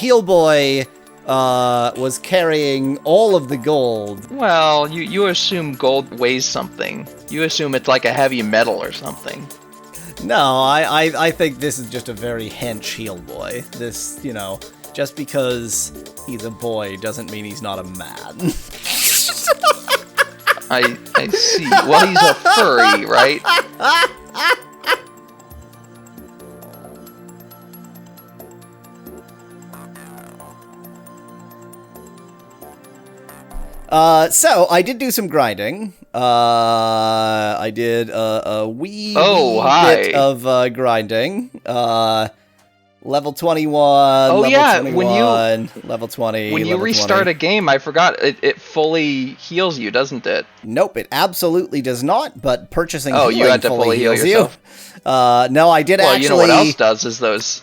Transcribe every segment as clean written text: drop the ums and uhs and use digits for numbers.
Heel Boy was carrying all of the gold. Well, you assume gold weighs something. You assume it's like a heavy metal or something. No, I think this is just a very hench Heel Boy. This, you know, just because he's a boy doesn't mean he's not a man. I see. Well, he's a furry, right? So I did do some grinding. I did a wee bit of grinding. Level 21, level 21, level 20, when you restart 20. a game, I forgot, it fully heals you, doesn't it? Nope, it absolutely does not, but purchasing healing you had to fully heal yourself? No, I did actually... Well, you know what else does is those...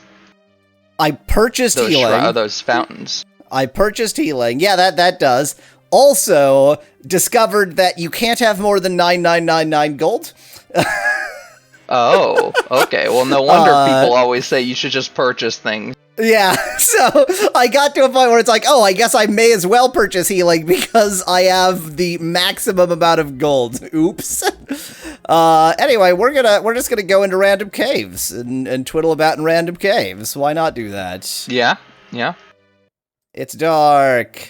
I purchased healing. Those fountains. I purchased healing. Yeah, that does. Also, discovered that you can't have more than 9999 gold. Oh, okay. Well, no wonder people always say you should just purchase things. Yeah, so I got to a point where it's like, oh, I guess I may as well purchase healing because I have the maximum amount of gold. Oops. Anyway, we're just gonna go into random caves and twiddle about in random caves. Why not do that? Yeah. It's dark.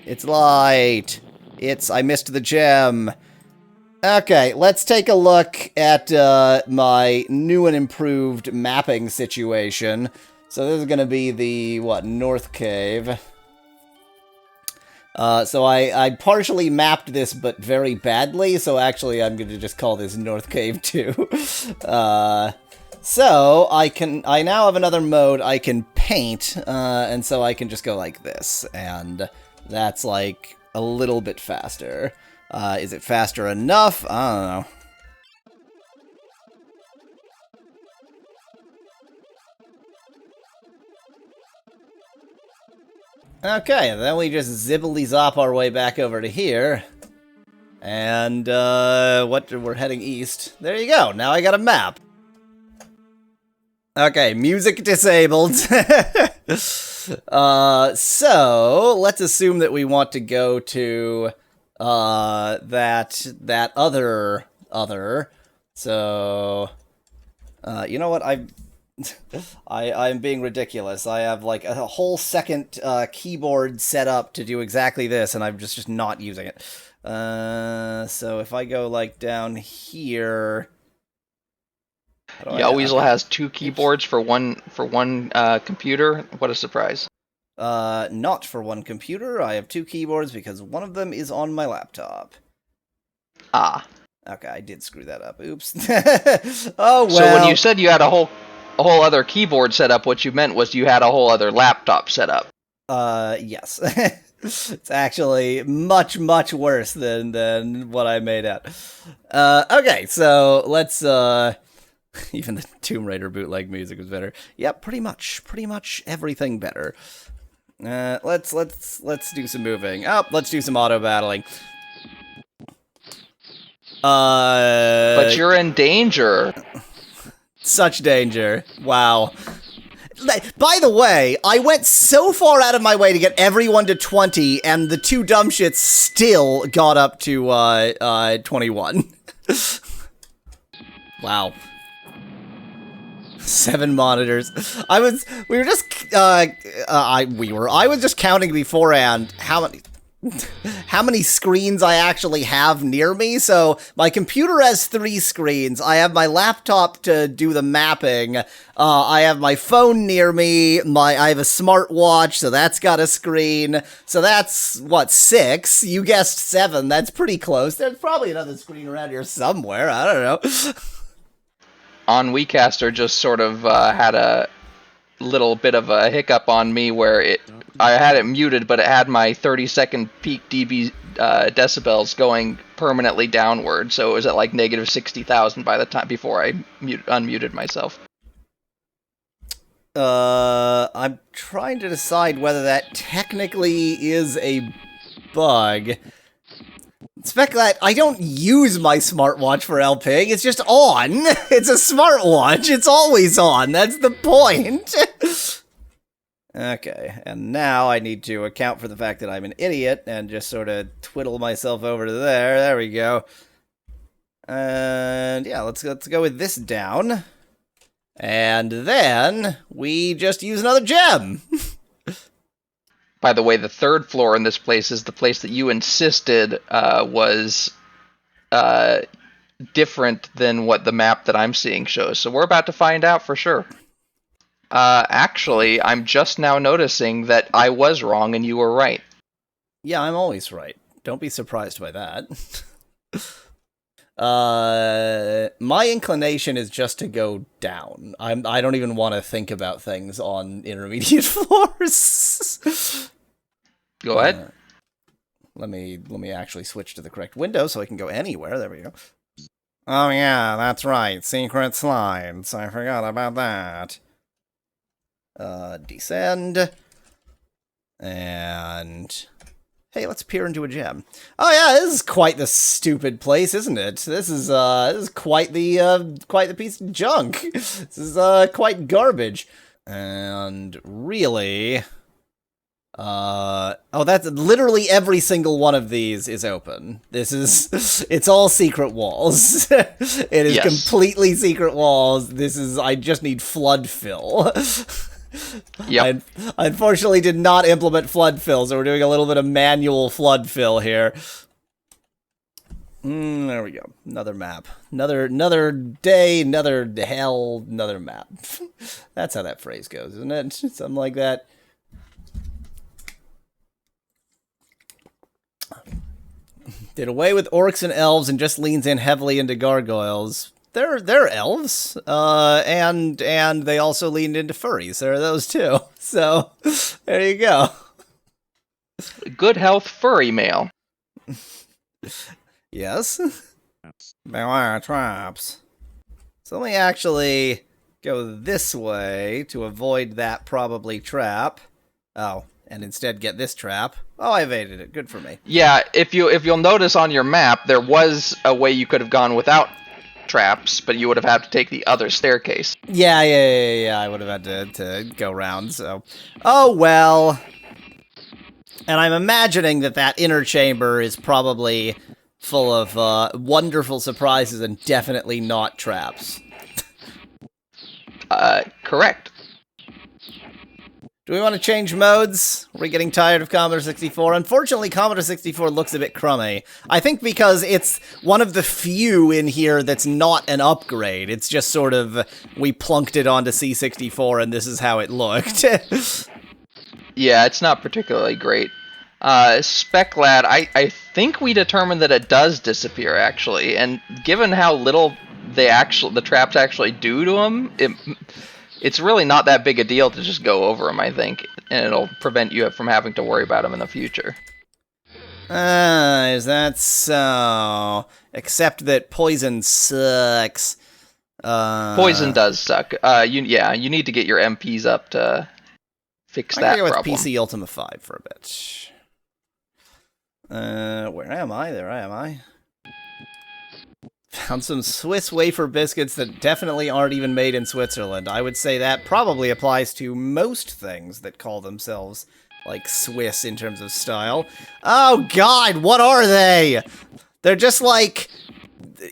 It's light. I missed the gem. Okay, let's take a look at my new and improved mapping situation. So this is going to be the, North Cave. So I partially mapped this, but very badly, so actually I'm going to just call this North Cave 2. So I now have another mode I can paint, and so I can just go like this, and that's like a little bit faster. Is it faster enough? I don't know. Okay, then we just zibbly-zop our way back over to here. And, we're heading east. There you go, now I got a map. Okay, music disabled. So, let's assume that we want to go to, that other. So, you know what, I'm being ridiculous. I have like a whole second keyboard set up to do exactly this, and I'm just not using it. So if I go like down here, Weasel has two keyboards for one computer. What a surprise! Not for one computer. I have two keyboards because one of them is on my laptop. Ah. Okay, I did screw that up. Oops. Oh well. So when you said you had a whole other keyboard set up, what you meant was you had a whole other laptop set up. Yes. It's actually much, much worse than what I made out. Okay, so let's, even the Tomb Raider bootleg music was better. Yep, pretty much everything better. Let's do some moving. Let's do some auto battling. But you're in danger. Such danger. Wow. By the way, I went so far out of my way to get everyone to 20, and the two dumb shits still got up to 21. Wow. 7 monitors. I was just counting beforehand how many screens I actually have near me. So my computer has 3 screens. I have my laptop to do the mapping. I have my phone near me. I have a smartwatch, so that's got a screen. So that's, 6? You guessed 7. That's pretty close. There's probably another screen around here somewhere. I don't know. On WeCaster just sort of had a little bit of a hiccup on me where I had it muted, but it had my 30-second peak dB decibels going permanently downward, so it was at like negative 60,000 by the time before I unmuted myself. I'm trying to decide whether that technically is a bug. Speclat, I don't use my smartwatch for LPing, it's just on. It's a smartwatch, it's always on, that's the point. Okay, and now I need to account for the fact that I'm an idiot and just sort of twiddle myself over to there. There we go. And yeah, let's go with this down. And then we just use another gem. By the way, the third floor in this place is the place that you insisted was different than what the map that I'm seeing shows. So we're about to find out for sure. Actually, I'm just now noticing that I was wrong and you were right. Yeah, I'm always right. Don't be surprised by that. My inclination is just to go down. I don't even want to think about things on intermediate floors. Go ahead. Let me actually switch to the correct window so I can go anywhere. There we go. Oh yeah, that's right. Secret slides. I forgot about that. Descend. And hey, let's peer into a gem. Oh yeah, this is quite the stupid place, isn't it? This is quite the piece of junk. This is quite garbage. And really, oh, that's literally every single one of these is open. It's all secret walls. It is completely secret walls. I just need flood fill. Yep. I unfortunately did not implement flood fill, so we're doing a little bit of manual flood fill here. There we go. Another map. Another day, another hell, another map. That's how that phrase goes, isn't it? Something like that. Did away with orcs and elves and just leans in heavily into gargoyles. They're elves, and they also leaned into furries. There are those too. So there you go. Good health furry male. Yes. There are traps. So let me actually go this way to avoid that probably trap. Oh, and instead get this trap. Oh, I evaded it. Good for me. Yeah, if you'll notice on your map, there was a way you could have gone without traps, but you would have had to take the other staircase. Yeah. I would have had to go round, so. Oh, well. And I'm imagining that inner chamber is probably full of wonderful surprises and definitely not traps. Correct. Do we want to change modes? Are we getting tired of Commodore 64? Unfortunately, Commodore 64 looks a bit crummy. I think because it's one of the few in here that's not an upgrade. It's just sort of, we plunked it onto C64 and this is how it looked. Yeah, it's not particularly great. Spec Lad, I think we determined that it does disappear, actually. And given how little the traps actually do to them, it's really not that big a deal to just go over them, I think, and it'll prevent you from having to worry about them in the future. Is that so? Except that poison sucks. Poison does suck. You need to get your MPs up to fix that problem. I'm gonna go with PC Ultima 5 for a bit. Where am I? There I am. Found some Swiss wafer biscuits that definitely aren't even made in Switzerland. I would say that probably applies to most things that call themselves, like, Swiss in terms of style. Oh god, what are they? They're just like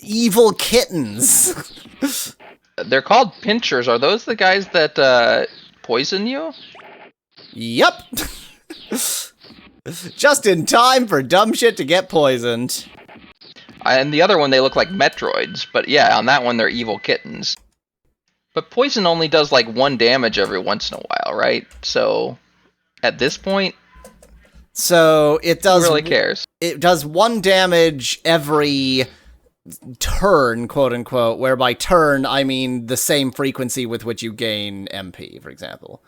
evil kittens. They're called pinchers. Are those the guys that poison you? Yep. Just in time for dumb shit to get poisoned. And the other one, they look like Metroids, but yeah, on that one, they're evil kittens. But poison only does like 1 damage every once in a while, right? So, at this point, so it does. Who really cares? It does 1 damage every turn, quote unquote. Where by turn I mean the same frequency with which you gain MP, for example.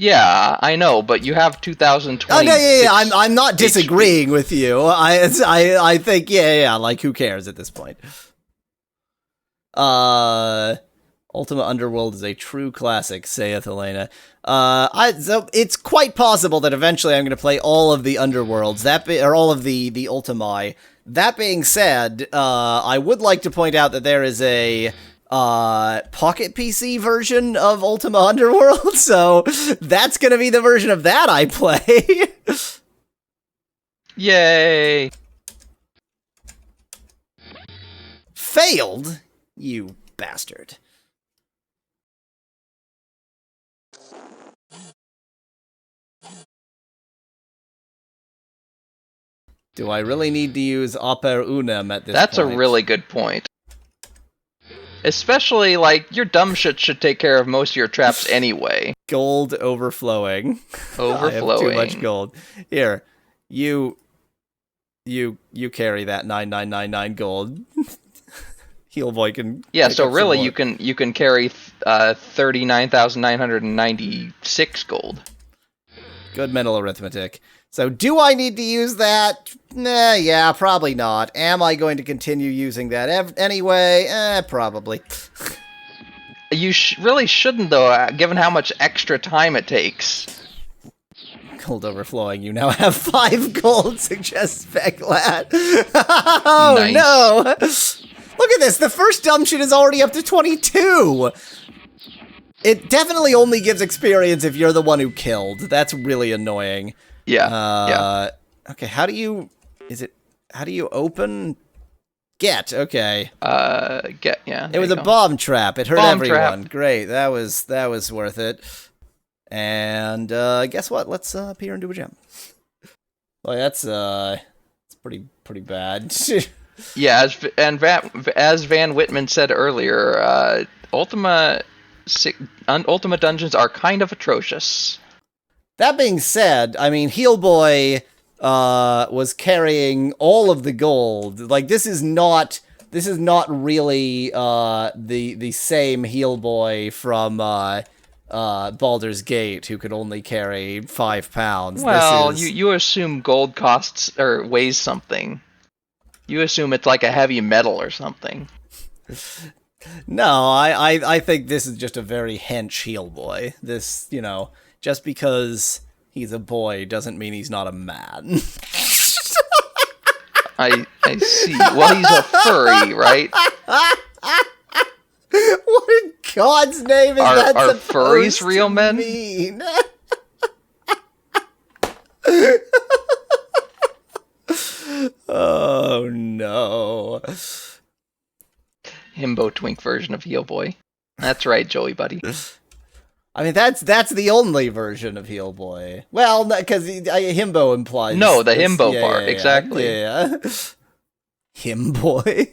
Yeah, I know, but you have 2020. Oh, yeah. I'm not disagreeing with you. I think, yeah, like, who cares at this point? Ultima Underworld is a true classic, saith Elena. So it's quite possible that eventually I'm going to play all of the Underworlds, or all of the Ultimae. That being said, I would like to point out that there is a Pocket PC version of Ultima Underworld, so that's gonna be the version of that I play. Yay! Failed? You bastard. Do I really need to use Oper Unum at this That's point? a really good point. Especially, like, your dumb shit should take care of most of your traps anyway. Gold overflowing. Overflowing. I have too much gold. Here, you carry that 9999 gold. Heal boy can. Yeah, pick so up some really more. you can carry 39,996 gold. Good mental arithmetic. So, do I need to use that? Nah, yeah, probably not. Am I going to continue using that anyway? Probably. You really shouldn't, though, given how much extra time it takes. Gold overflowing. You now have 5 gold, suggests Speclat. Oh, Nice. no! Look at this! The first dumb shit is already up to 22! It definitely only gives experience if you're the one who killed. That's really annoying. Yeah. Okay, how do you open? Get, okay. Get, yeah. It was a go. bomb trap. It hurt Bomb everyone. trap. Great, that was worth it. And, guess what? Let's, appear into a gem. Well, that's, it's pretty bad. Yeah, as Van Whitman said earlier, Ultima Dungeons are kind of atrocious. That being said, I mean, Heal Boy was carrying all of the gold. Like, this is not really the same Heal Boy from Baldur's Gate, who could only carry 5 pounds. Well, this is... you assume gold costs or weighs something. You assume it's like a heavy metal or something. No, I think this is just a very hench Heal Boy. This, you know, just because he's a boy doesn't mean he's not a man. I see. Well, he's a furry, right? What in God's name is that Are supposed furries real to men? mean? Oh no. Himbo twink version of Heal Boy. That's right, Joey buddy. I mean, that's the only version of Heal Boy. Well, because himbo implies... No, the this- himbo part, exactly. Yeah. Himboy.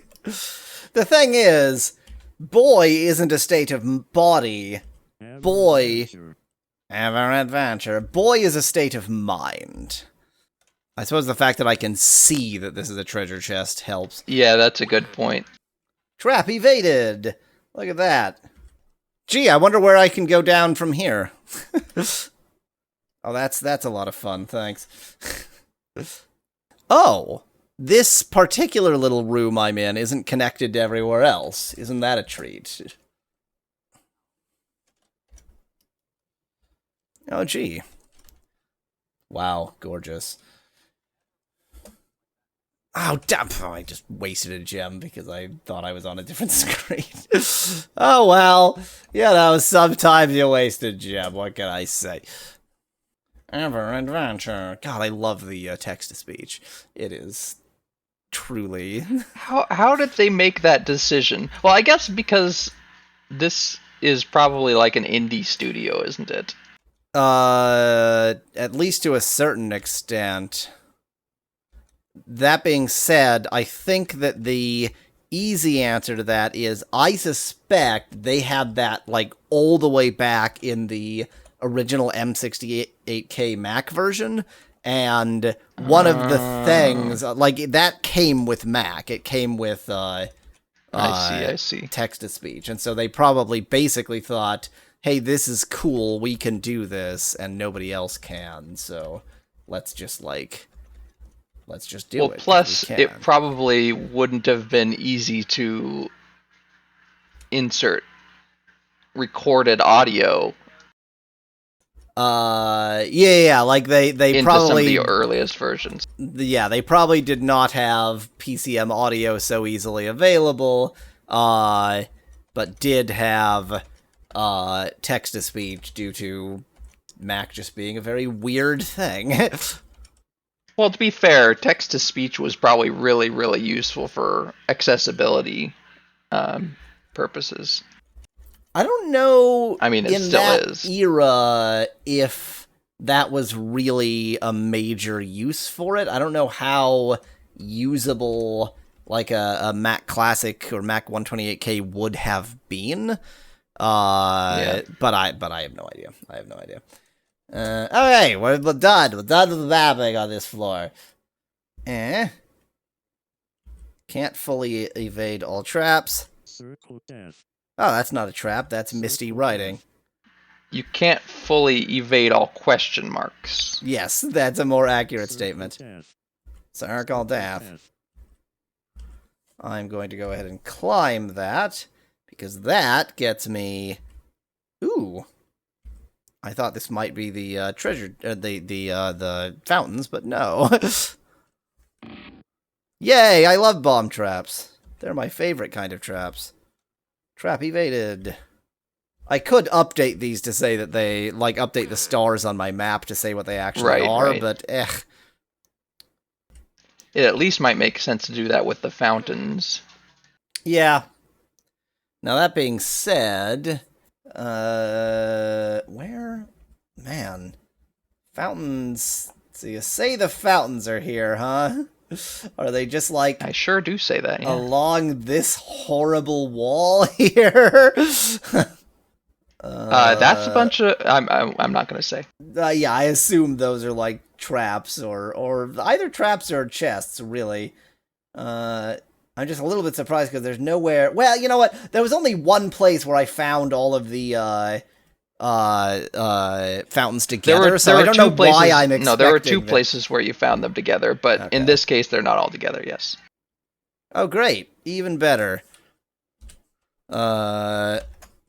The thing is, boy isn't a state of body. Boy... Ever adventure. Boy is a state of mind. I suppose the fact that I can see that this is a treasure chest helps. Yeah, that's a good point. Trap evaded! Look at that. Gee, I wonder where I can go down from here. Oh, that's a lot of fun, thanks. Oh, this particular little room I'm in isn't connected to everywhere else. Isn't that a treat? Oh, gee. Wow, gorgeous. Oh, damn. Oh, I just wasted a gem because I thought I was on a different screen. Oh, well. You know, sometimes you waste a gem. What can I say? Ever adventure. God, I love the text-to-speech. It is truly... How did they make that decision? Well, I guess because this is probably like an indie studio, isn't it? At least to a certain extent. That being said, I think that the easy answer to that is I suspect they had that, like, all the way back in the original M68K Mac version, and one of the things, like, that came with Mac. It came with, I see. text-to-speech, and so they probably basically thought, hey, this is cool, we can do this, and nobody else can, so let's just do it. Well, plus, it probably wouldn't have been easy to insert recorded audio yeah, like they into probably... some of the earliest versions. Yeah, they probably did not have PCM audio so easily available, but did have text-to-speech due to Mac just being a very weird thing. Well, to be fair, text-to-speech was probably really, really useful for accessibility purposes. I don't know. I mean, it in still that is. era if that was really a major use for it. I don't know how usable like a Mac Classic or Mac 128K would have been. Yeah. But I have no idea. I have no idea. Okay, we're done. We're done with the mapping on this floor. Can't fully evade all traps. Circle death. Oh, that's not a trap. That's Misty writing. You can't fully evade all question marks. Yes, that's a more accurate statement. Death. Circle death. I'm going to go ahead and climb that, because that gets me... Ooh. I thought this might be the treasure... the fountains, but no. Yay, I love bomb traps. They're my favorite kind of traps. Trap evaded. I could update these to say that they, like, update the stars on my map to say what they actually are, Right. but It at least might make sense to do that with the fountains. Yeah. Now, that being said, where? Man. Fountains. So you say the fountains are here, huh? Are they just like I sure do say that, yeah. along this horrible wall here? That's a bunch of... I'm not going to say. Yeah, I assume those are like traps or either traps or chests, really. I'm just a little bit surprised because there's nowhere... Well, you know what? There was only one place where I found all of the fountains together, so I don't know why I'm expecting... No, there were two places where you found them together, but in this case, they're not all together, yes. Oh, great. Even better.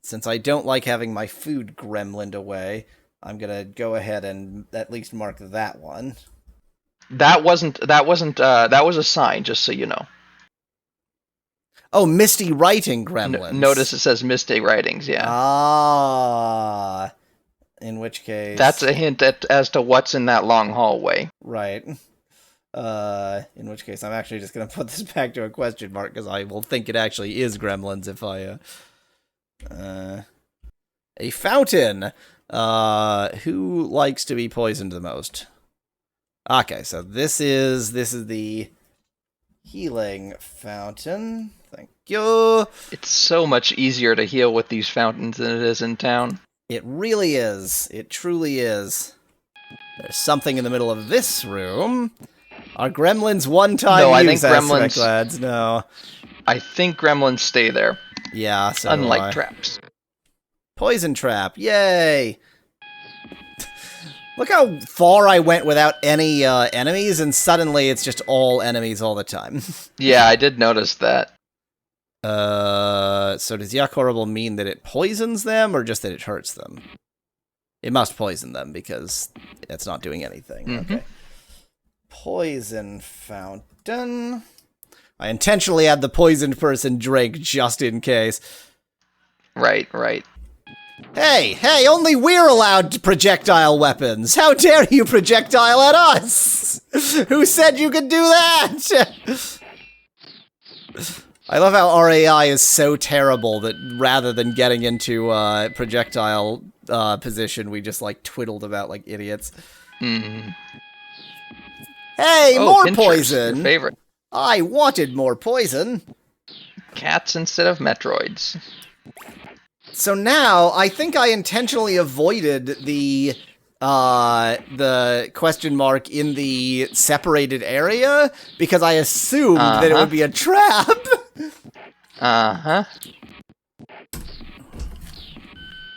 Since I don't like having my food gremlined away, I'm gonna go ahead and at least mark that one. That was a sign, just so you know. Oh, Misty writing gremlins. Notice it says Misty Writings, yeah. Ah. In which case... That's a hint as to what's in that long hallway. Right. In which case, I'm actually just going to put this back to a question mark, because I will think it actually is gremlins if I... a fountain! Who likes to be poisoned the most? Okay, so this is the healing fountain. Thank you. It's so much easier to heal with these fountains than it is in town. It really is. It truly is. There's something in the middle of this room. Are gremlins one-time No, I use think aspect, gremlins... lads? No. I think gremlins stay there. Yeah, so unlike traps. Poison trap. Yay! Look how far I went without any enemies, and suddenly it's just all enemies all the time. Yeah, I did notice that. So does Yuck Horrible mean that it poisons them, or just that it hurts them? It must poison them, because it's not doing anything. Mm-hmm. Okay. Poison fountain. I intentionally had the poisoned person drink, just in case. Right. Hey, only we're allowed projectile weapons. How dare you projectile at us? Who said you could do that? I love how RAI is so terrible that rather than getting into projectile position, we just like twiddled about like idiots. Mm. Hey, more Pinchers, poison! your favorite. I wanted more poison. Cats instead of Metroids. So now, I think I intentionally avoided the question mark in the separated area, because I assumed that it would be a trap. Uh-huh.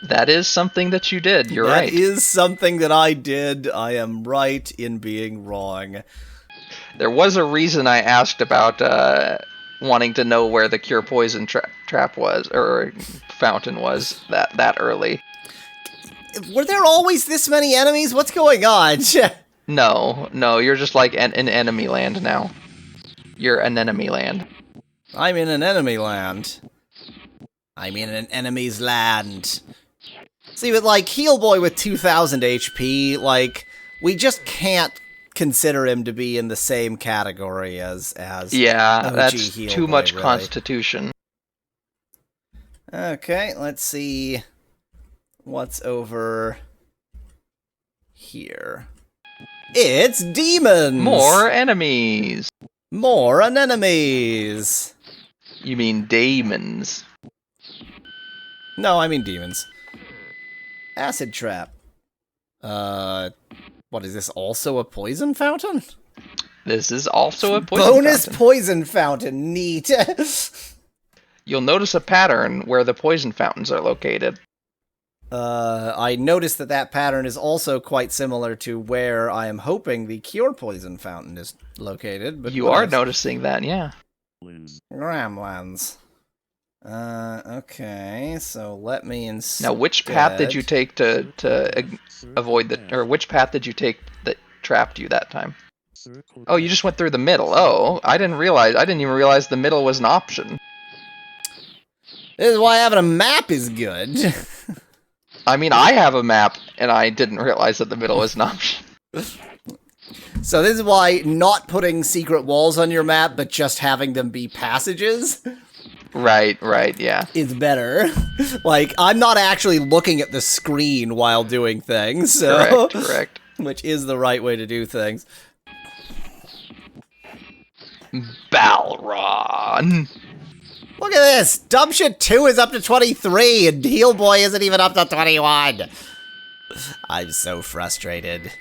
That is something that you did, you're right. That is something that I did. I am right in being wrong. There was a reason I asked about wanting to know where the cure poison trap was, or fountain was, that early. Were there always this many enemies? What's going on? No, you're just like in enemy land now. You're an enemy land. I'm in an enemy land. I'm in an enemy's land. See, with, like, Heal Boy with 2000 HP, like, we just can't consider him to be in the same category as Yeah, OG that's Heal too Boy, much really. constitution. Okay, let's see what's over here. It's demons! More enemies! More anemones! You mean daemons. No, I mean demons. Acid trap. What is this, also a poison fountain? This is also a poison Bonus fountain. poison fountain, neat. You'll notice a pattern where the poison fountains are located. I noticed that that pattern is also quite similar to where I am hoping the cure poison fountain is located. But You are noticing that, yeah. Gremlins. Okay, so let me instead... Now, which path did you take to avoid the... Or which path did you take that trapped you that time? Oh, you just went through the middle. Oh, I didn't even realize the middle was an option. This is why having a map is good. I mean, I have a map, and I didn't realize that the middle was an option. So this is why not putting secret walls on your map, but just having them be passages... Right, yeah. is better. Like, I'm not actually looking at the screen while doing things, so... Correct. Which is the right way to do things. Balron! Look at this! Dumb Shit 2 is up to 23, and Heal Boy isn't even up to 21! I'm so frustrated.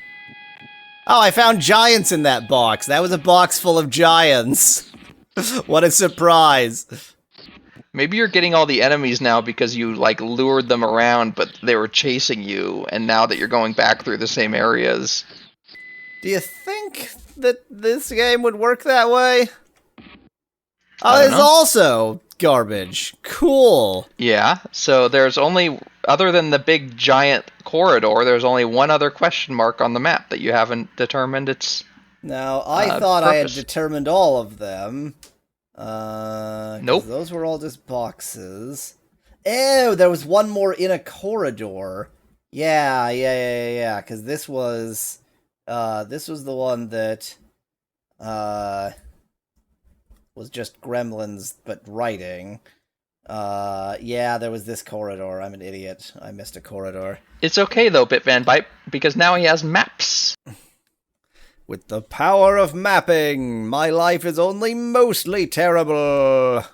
Oh, I found giants in that box. That was a box full of giants. What a surprise. Maybe you're getting all the enemies now because you, like, lured them around, but they were chasing you, and now that you're going back through the same areas... Do you think that this game would work that way? Oh, it's also garbage. Cool. Yeah, so there's only... Other than the big giant corridor, there's only one other question mark on the map that you haven't determined its Now, I thought I had purpose. determined all of them. 'Cause Nope. those were all just boxes. Oh, there was one more in a corridor. Yeah, because this was the one that, was just gremlins, but writing. Yeah, there was this corridor. I'm an idiot. I missed a corridor. It's okay, though, BitVanBite, because now he has maps. With the power of mapping, my life is only mostly terrible.